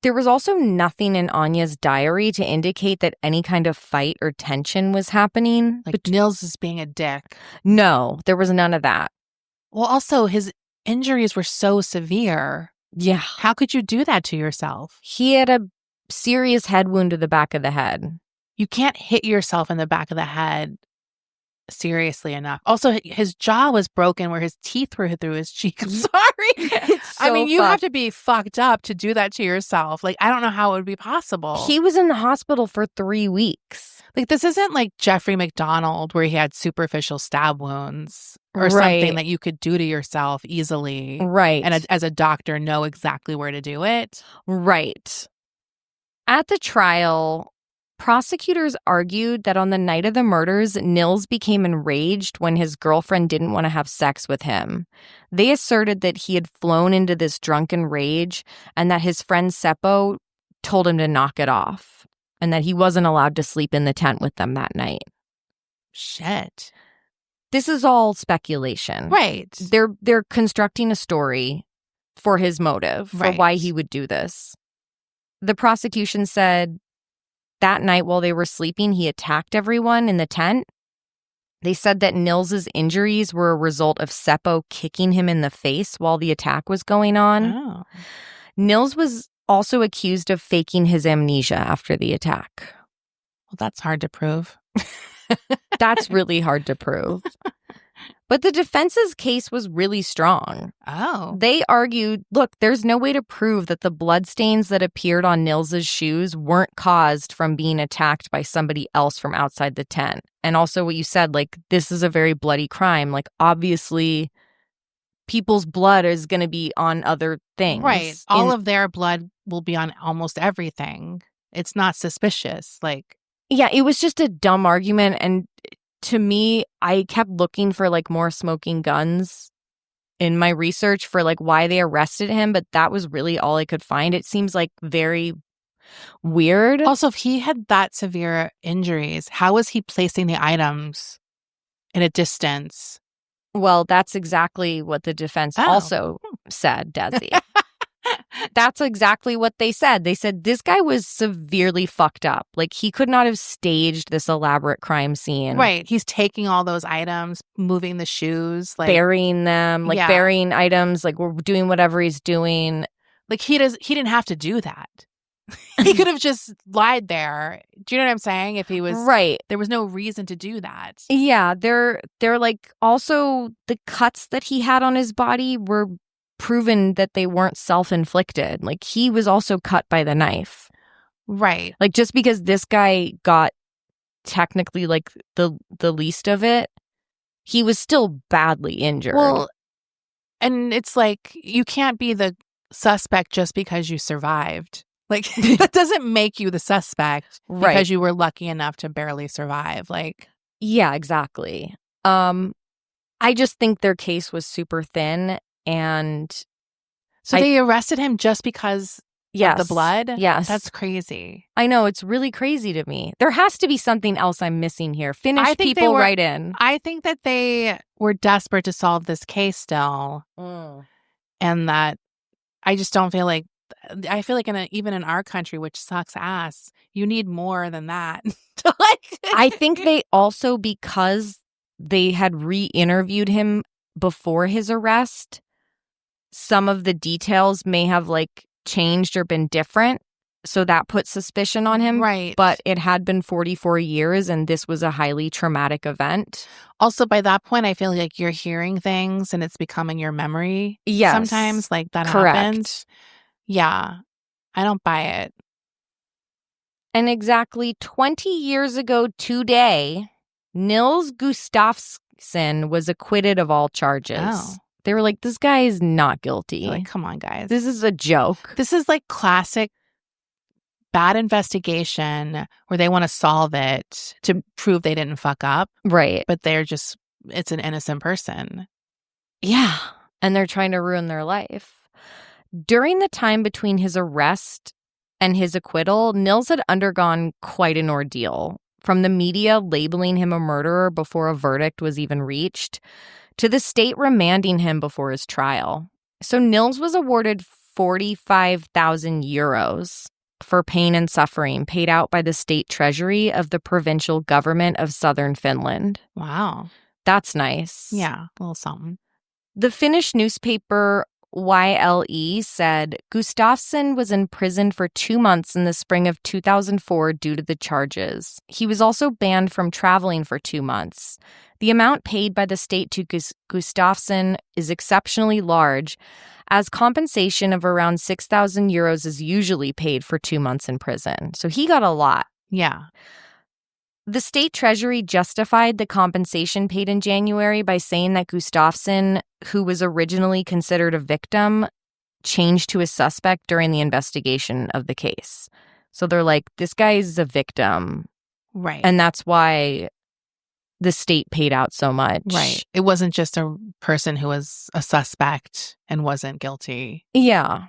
There was also nothing in Anya's diary to indicate that any kind of fight or tension was happening. Like Nils is being a dick. No, there was none of that. Well, also, his injuries were so severe. Yeah. How could you do that to yourself? He had a serious head wound to the back of the head. You can't hit yourself in the back of the head seriously enough. Also, his jaw was broken where his teeth were through his cheek. I'm sorry. I mean, you have to be fucked up to do that to yourself. Like, I don't know how it would be possible. He was in the hospital for 3 weeks. Like, this isn't like Jeffrey McDonald where he had superficial stab wounds or something that you could do to yourself easily. Right. And as a doctor, know exactly where to do it. Right. At the trial, prosecutors argued that on the night of the murders, Nils became enraged when his girlfriend didn't want to have sex with him. They asserted that he had flown into this drunken rage and that his friend Seppo told him to knock it off and that he wasn't allowed to sleep in the tent with them that night. Shit. This is all speculation. Right. They're constructing a story for his motive, for why he would do this. The prosecution said that night while they were sleeping, he attacked everyone in the tent. They said that Nils's injuries were a result of Seppo kicking him in the face while the attack was going on. Oh. Nils was also accused of faking his amnesia after the attack. Well, that's hard to prove. That's really hard to prove. But the defense's case was really strong. Oh. They argued, look, there's no way to prove that the bloodstains that appeared on Nils's shoes weren't caused from being attacked by somebody else from outside the tent. And also what you said, like, this is a very bloody crime. Like, obviously, people's blood is going to be on other things. Right. All of their blood will be on almost everything. It's not suspicious. Like, yeah, it was just a dumb argument. And to me, I kept looking for like more smoking guns in my research for like why they arrested him, but that was really all I could find. It seems like very weird. Also, if he had that severe injuries, how was he placing the items in a distance? Well, that's exactly what the defense also said, Desi. That's exactly what they said. They said this guy was severely fucked up. Like, he could not have staged this elaborate crime scene. Right. He's taking all those items, moving the shoes, like burying them, like burying items, like we're doing whatever he's doing. Like, he didn't have to do that. He could have just lied there. Do you know what I'm saying? If he was right, there was no reason to do that. Yeah, they're like also the cuts that he had on his body were proven that they weren't self-inflicted. Like, he was also cut by the knife. Right. Like, just because this guy got technically like the least of it, he was still badly injured. Well, and it's like you can't be the suspect just because you survived. Like, that doesn't make you the suspect because you were lucky enough to barely survive. Like, yeah, exactly. I just think their case was super thin. And so they arrested him just because of the blood? Yes. That's crazy. I know. It's really crazy to me. There has to be something else I'm missing here. Finnish people write in. I think that they were desperate to solve this case still. And that I just don't feel like, I feel like even in our country, which sucks ass, you need more than that. I think they also, because they had re-interviewed him before his arrest, some of the details may have like changed or been different. So that put suspicion on him. Right. But it had been 44 years and this was a highly traumatic event. Also, by that point, I feel like you're hearing things and it's becoming your memory. Yes. Sometimes like that happens. Yeah. I don't buy it. And exactly 20 years ago today, Nils Gustafsson was acquitted of all charges. Oh. They were like, this guy is not guilty. Like, come on, guys. This is a joke. This is like classic bad investigation where they want to solve it to prove they didn't fuck up. Right. But it's an innocent person. Yeah. And they're trying to ruin their life. During the time between his arrest and his acquittal, Nils had undergone quite an ordeal. From the media labeling him a murderer before a verdict was even reached, to the state remanding him before his trial. So Nils was awarded 45,000 euros for pain and suffering paid out by the state treasury of the provincial government of southern Finland. Wow. That's nice. Yeah, a little something. The Finnish newspaper YLE said Gustafsson was in prison for 2 months in the spring of 2004 due to the charges. He was also banned from traveling for 2 months. The amount paid by the state to Gustafsson is exceptionally large, as compensation of around 6,000 euros is usually paid for 2 months in prison. So he got a lot. Yeah. The state treasury justified the compensation paid in January by saying that Gustafsson, who was originally considered a victim, changed to a suspect during the investigation of the case. So they're like, this guy is a victim. Right. And that's why the state paid out so much. Right. It wasn't just a person who was a suspect and wasn't guilty. Yeah.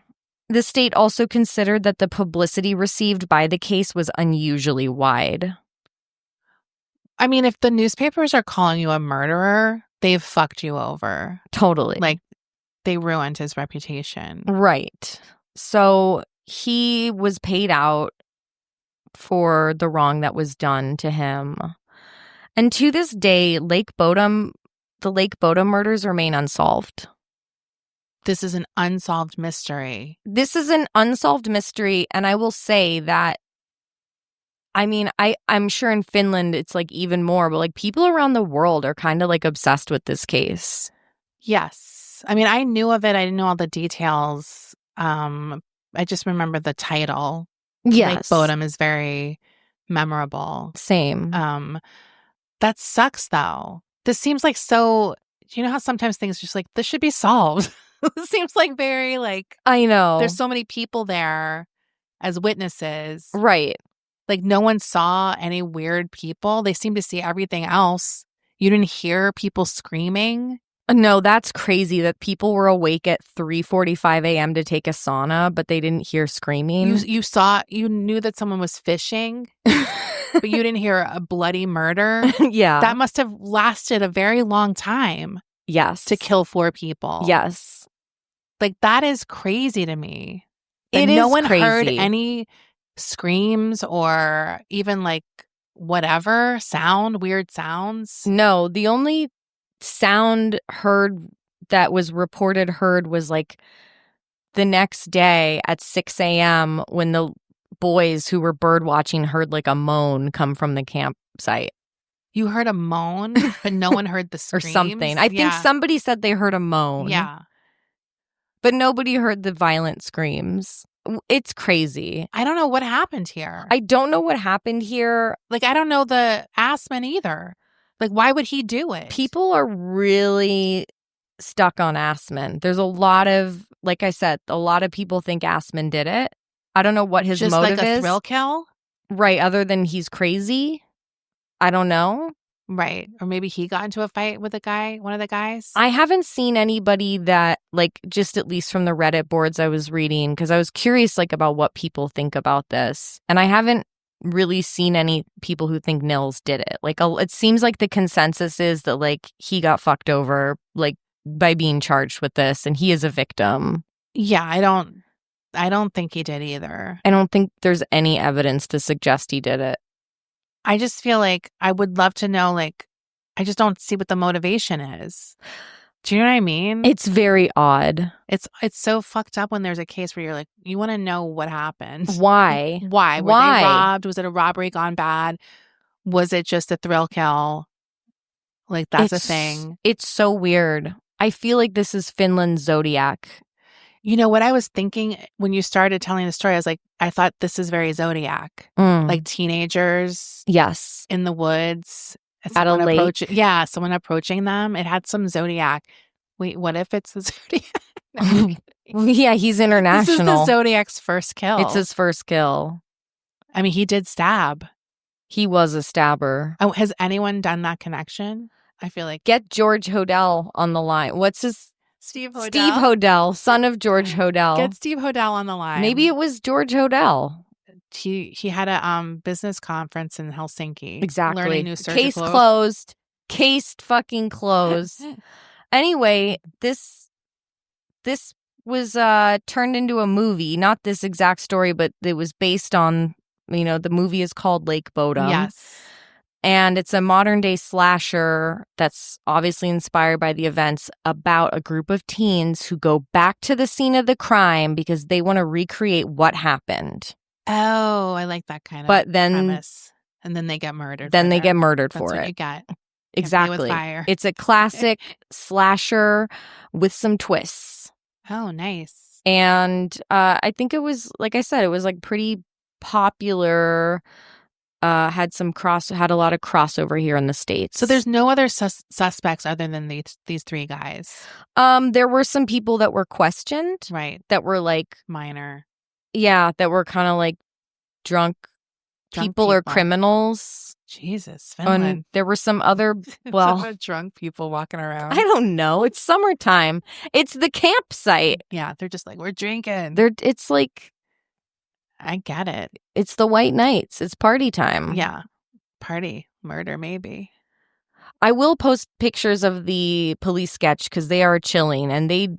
The state also considered that the publicity received by the case was unusually wide. I mean, if the newspapers are calling you a murderer, they've fucked you over. Totally. Like, they ruined his reputation. Right. So he was paid out for the wrong that was done to him. And to this day, the Lake Bodom murders remain unsolved. This is an unsolved mystery. This is an unsolved mystery, and I will say that, I mean, I'm sure in Finland it's like even more, but like people around the world are kind of like obsessed with this case. Yes. I mean, I knew of it. I didn't know all the details. I just remember the title. Yes. Lake Bodom is very memorable. Same. That sucks, though. This seems like you know how sometimes things just like, this should be solved. It seems like very like, I know. There's so many people there as witnesses. Right. Like no one saw any weird people. They seem to see everything else. You didn't hear people screaming. No, that's crazy that people were awake at 3:45 a.m. to take a sauna, but they didn't hear screaming. You knew that someone was fishing, but you didn't hear a bloody murder. Yeah. That must have lasted a very long time. Yes. To kill 4 people. Yes. Like that is crazy to me. It is no one crazy. Heard any screams or even like whatever weird sounds. No, the only sound that was reported heard was like the next day at 6 a.m. when the boys who were bird watching heard like a moan come from the campsite. You heard a moan, but no one heard the screams? Or something. I think somebody said they heard a moan. Yeah. But nobody heard the violent screams. It's crazy. I don't know what happened here. I don't know what happened here. Like, I don't know the Assman either. Like, why would he do it? People are really stuck on Assman. There's a lot of, like I said, a lot of people think Assman did it. I don't know what his motive is. Just like a thrill kill? Right, other than he's crazy. I don't know. Right. Or maybe he got into a fight with one of the guys. I haven't seen anybody that, like, just at least from the Reddit boards I was reading, because I was curious, like, about what people think about this. And I haven't really seen any people who think Nils did it. Like, it seems like the consensus is that, like, he got fucked over, like, by being charged with this, and he is a victim. Yeah, I don't think he did either. I don't think there's any evidence to suggest he did it. I just feel like I would love to know, like, I just don't see what the motivation is. Do you know what I mean? It's very odd. It's so fucked up when there's a case where you're like, you want to know what happened. Why? Why? Were they robbed? Was it a robbery gone bad? Was it just a thrill kill? Like, that's a thing. It's so weird. I feel like this is Finland's Zodiac. You know what I was thinking when you started telling the story? I was like, I thought this is very Zodiac. Like teenagers. Yes. In the woods. At a lake. Someone approaching them. It had some Zodiac. Wait, what if it's the Zodiac? Yeah, he's international. This is the Zodiac's first kill. It's his first kill. I mean, he did stab. He was a stabber. Oh, has anyone done that connection? I feel like. Get George Hodel on the line. What's his? Steve Hodel. Steve Hodel, son of George Hodel. Get Steve Hodel on the line. Maybe it was George Hodel. He had a business conference in Helsinki. Exactly. Learning new surgical. Case closed. Case fucking closed. Anyway, this was turned into a movie. Not this exact story, but it was based on, the movie is called Lake Bodom. Yes. And it's a modern day slasher that's obviously inspired by the events about a group of teens who go back to the scene of the crime because they want to recreate what happened. Oh, I like that kind of premise. And then they get murdered. Then they get murdered That's for what it. You got. Exactly. With fire. It's a classic slasher with some twists. Oh, nice. And I think it was, like I said, it was like pretty popular. Had a lot of crossover here in the States. So there's no other suspects other than these three guys. There were some people that were questioned, right? That were like minor, that were kind of like drunk people or criminals. Jesus, Finland. And there were some other drunk people walking around. I don't know. It's summertime. It's the campsite. Yeah, they're just like, we're drinking. It's like. I get it. It's the White Nights. It's party time. Yeah. Party. Murder, maybe. I will post pictures of the police sketch because they are chilling and it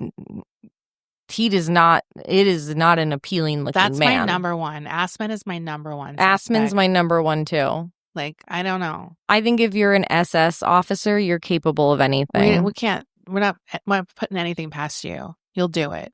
is not an appealing looking man. That's my number one. Assman is my number one. Assman's my number one too. Like, I don't know. I think if you're an SS officer, you're capable of anything. We're not putting anything past you. You'll do it.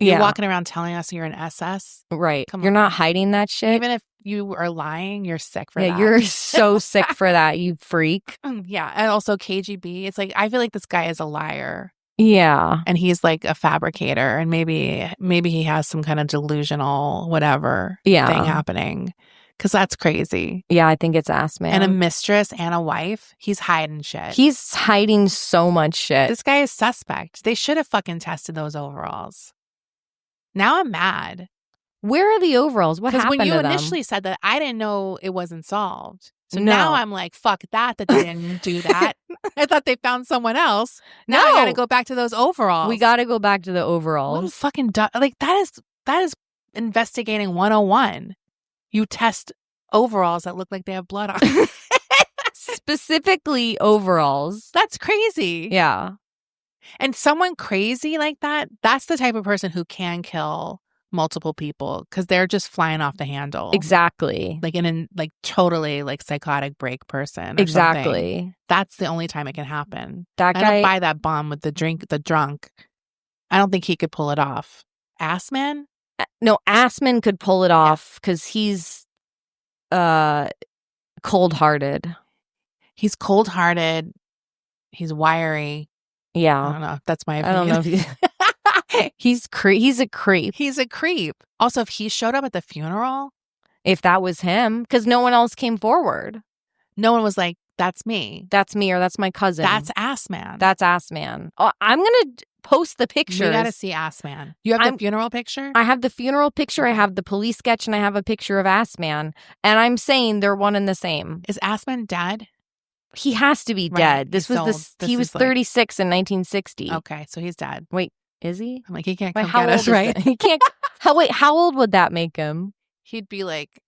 You're walking around telling us you're an SS. Right. You're not hiding that shit. Even if you are lying, you're sick for that. Yeah, you're so sick for that, you freak. Yeah. And also KGB. It's like, I feel like this guy is a liar. Yeah. And he's like a fabricator. And maybe he has some kind of delusional whatever thing happening. Because that's crazy. Yeah, I think it's Assman. And a mistress and a wife. He's hiding shit. He's hiding so much shit. This guy is suspect. They should have fucking tested those overalls. Now I'm mad. Where are the overalls? What happened to them? Because when you initially said that, I didn't know it wasn't solved. So now I'm like, fuck that they didn't do that. I thought they found someone else. Now I got to go back to those overalls. We got to go back to the overalls. What a fucking that is investigating 101. You test overalls that look like they have blood on them. Specifically overalls. That's crazy. Yeah. And someone crazy like that, that's the type of person who can kill multiple people because they're just flying off the handle. Exactly. Like like totally like psychotic break person. Or exactly. Something. That's the only time it can happen. That guy, I don't buy that bomb with the drunk. I don't think he could pull it off. Assman? No, Assman could pull it off because he's cold-hearted. He's cold-hearted. He's wiry. Yeah. I don't know. That's my opinion. I don't know if he's a creep. He's a creep. Also, if he showed up at the funeral. If that was him, because no one else came forward. No one was like, that's me. That's me or that's my cousin. That's Assman. That's Assman. Oh, I'm going to post the pictures. We got to see Assman. You have the funeral picture? I have the funeral picture. I have the police sketch and I have a picture of Assman. And I'm saying they're one and the same. Is Assman dead? He has to be dead. He was 36 in 1960. Okay, so he's dead. Wait, is he? I'm like, he can't come get us, right? He can't. How old would that make him? He'd be like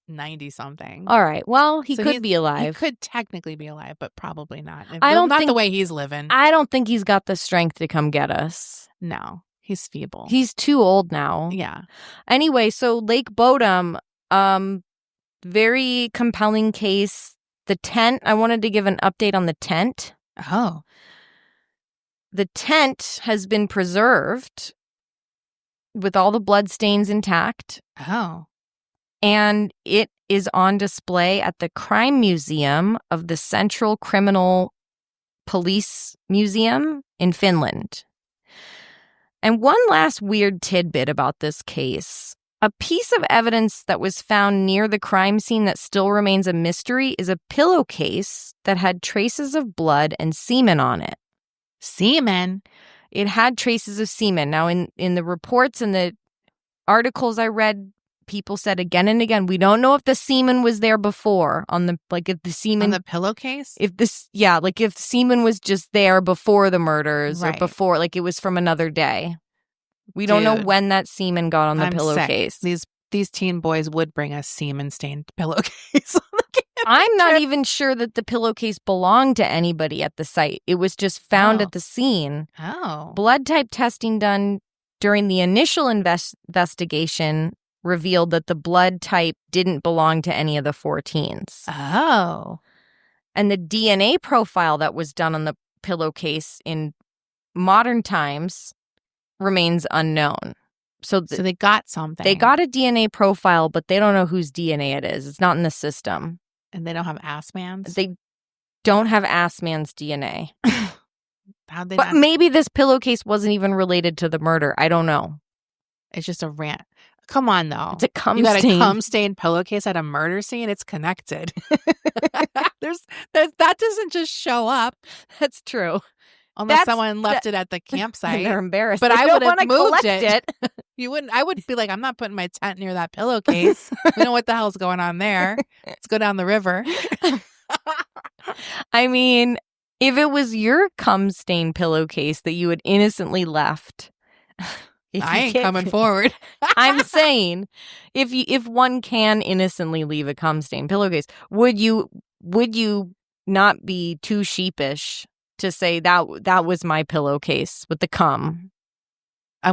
90-something. All right. Well, he could be alive. He could technically be alive, but probably not. Not the way he's living. I don't think he's got the strength to come get us. No, he's feeble. He's too old now. Yeah. Anyway, so Lake Bodom, very compelling case. The tent, I wanted to give an update on the tent. Oh. The tent has been preserved with all the blood stains intact. Oh. And it is on display at the Crime Museum of the Central Criminal Police Museum in Finland. And one last weird tidbit about this case. A piece of evidence that was found near the crime scene that still remains a mystery is a pillowcase that had traces of blood and semen on it. Semen? It had traces of semen. Now, in the reports and the articles I read, people said again and again, we don't know if the semen was there before if the semen on the pillowcase. If semen was just there before the murders or before, like it was from another day. We don't know when that semen got on the pillowcase. These teen boys would bring us semen-stained pillowcase. I'm not even sure that the pillowcase belonged to anybody at the site. It was just found at the scene. Oh. Blood type testing done during the initial investigation revealed that the blood type didn't belong to any of the 4 teens. Oh. And the DNA profile that was done on the pillowcase in modern times remains unknown. So they got something. They got a DNA profile, but they don't know whose DNA it is. It's not in the system. And they don't have Assman's? They don't have Assman's DNA. How'd they but maybe this pillowcase wasn't even related to the murder. I don't know. It's just a rant. Come on, though. It's a cum You got stain. a cum-stained pillowcase at a murder scene? It's connected. That doesn't just show up. That's true. Unless someone left it at the campsite. And they're embarrassed. But I would have moved it. You wouldn't. I would be like, I'm not putting my tent near that pillowcase. We know what the hell's going on there. Let's go down the river. I mean, if it was your cum-stained pillowcase that you had innocently left, I ain't coming forward. I'm saying, if one can innocently leave a cum-stained pillowcase, would you not be too sheepish to say that was my pillowcase with the cum? Do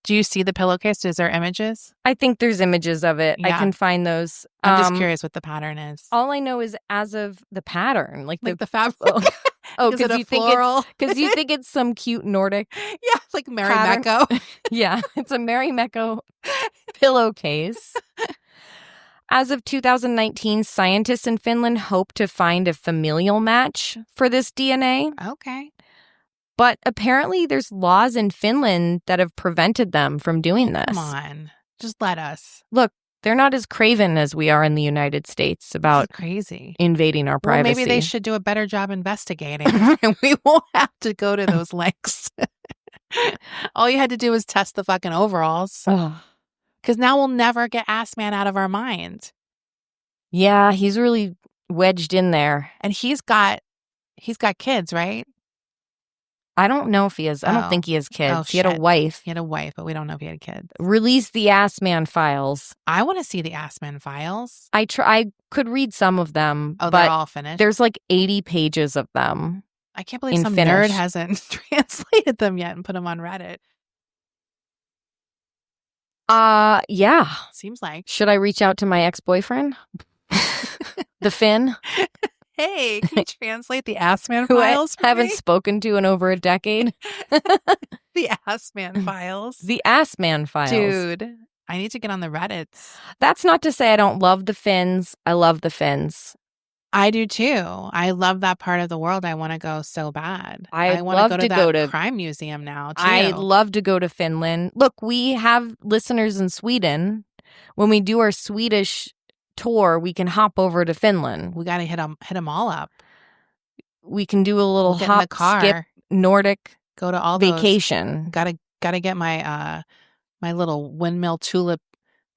you see the pillowcase? Is there images? I think there's images of it. Yeah. I can find those. I'm just curious what the pattern is. All I know is as of the pattern, like the fabric. Oh, because you think it's some cute Nordic. Yeah, like Mary Mecco. Yeah, it's a Mary Mecco pillowcase. As of 2019, scientists in Finland hope to find a familial match for this DNA. Okay. But apparently there's laws in Finland that have prevented them from doing this. Come on. Just let us. Look, they're not as craven as we are in the United States about crazy invading our privacy. Well, maybe they should do a better job investigating and we won't have to go to those lengths. All you had to do was test the fucking overalls. Because now we'll never get Assman out of our mind. Yeah, he's really wedged in there. And he's got kids, right? I don't know if he has. I don't think he has kids. Oh, he had a wife. He had a wife, but we don't know if he had kids. Release the Assman files. I want to see the Assman files. I could read some of them. Oh, but they're all finished? There's like 80 pages of them. I can't believe some nerd hasn't translated them yet and put them on Reddit. Yeah. Seems like. Should I reach out to my ex-boyfriend? The Finn? Hey, can you translate the Assman files for I haven't me? spoken to in over a decade. The Assman files. The Assman files. Dude, I need to get on the Reddits. That's not to say I don't love the Finns. I love the Finns. I do too. I love that part of the world. I want to go so bad. I want to go to that crime museum now too. I'd love to go to Finland. Look, we have listeners in Sweden. When we do our Swedish tour, we can hop over to Finland. We got to hit them all up. We can do a little get hop, in the car, skip, Nordic go to all vacation. Got to get my my little windmill tulip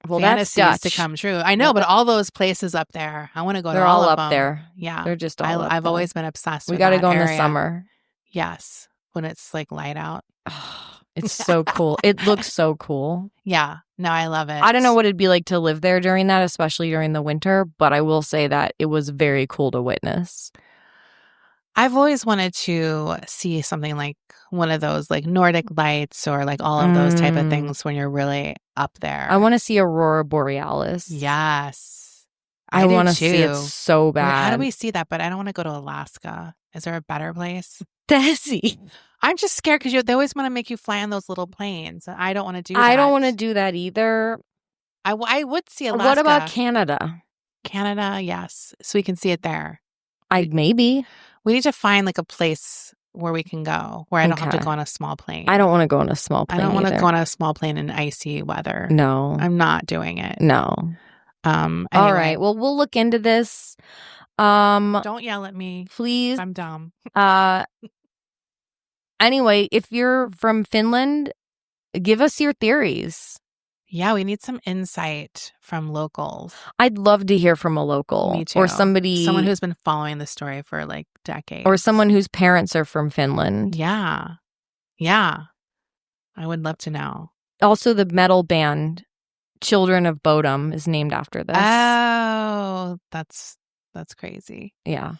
fantasies to come true. I know, but all those places up there, I want to go to all of up them. there. Yeah, they're just all up I've there. always been obsessed with We got to that go in area. the summer. Yes, when it's like light out. It's so cool. It looks so cool. Yeah, no, I love it. I don't know what it'd be like to live there during that, especially during the winter, but I will say that it was very cool to witness. I've always wanted to see something like one of those like Nordic lights or like all of those type of things when you're really up there. I want to see Aurora Borealis. Yes. I want to see it so bad. How do we see that? But I don't want to go to Alaska. Is there a better place? Desi. I'm just scared because they always want to make you fly on those little planes. I don't want to do that. I don't want to do that either. I would see Alaska. What about Canada? Canada, yes. So we can see it there. Maybe. We need to find like a place where we can go, where I don't have to Okay. go on a small plane. I don't want to go on a small I plane don't want to either. go on a small plane in icy weather. No. I'm not doing it. No. Anyway. All right. Well, we'll look into this. Don't yell at me. Please. I'm dumb. Anyway, if you're from Finland, give us your theories. Yeah, we need some insight from locals. I'd love to hear from a local. Me too. Or someone who's been following the story for like decades. Or someone whose parents are from Finland. Yeah. Yeah. I would love to know. Also, the metal band Children of Bodom is named after this. Oh, that's crazy. Yeah.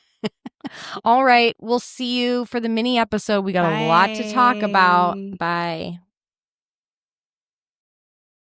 All right. We'll see you for the mini episode. We got a lot to talk about. Bye.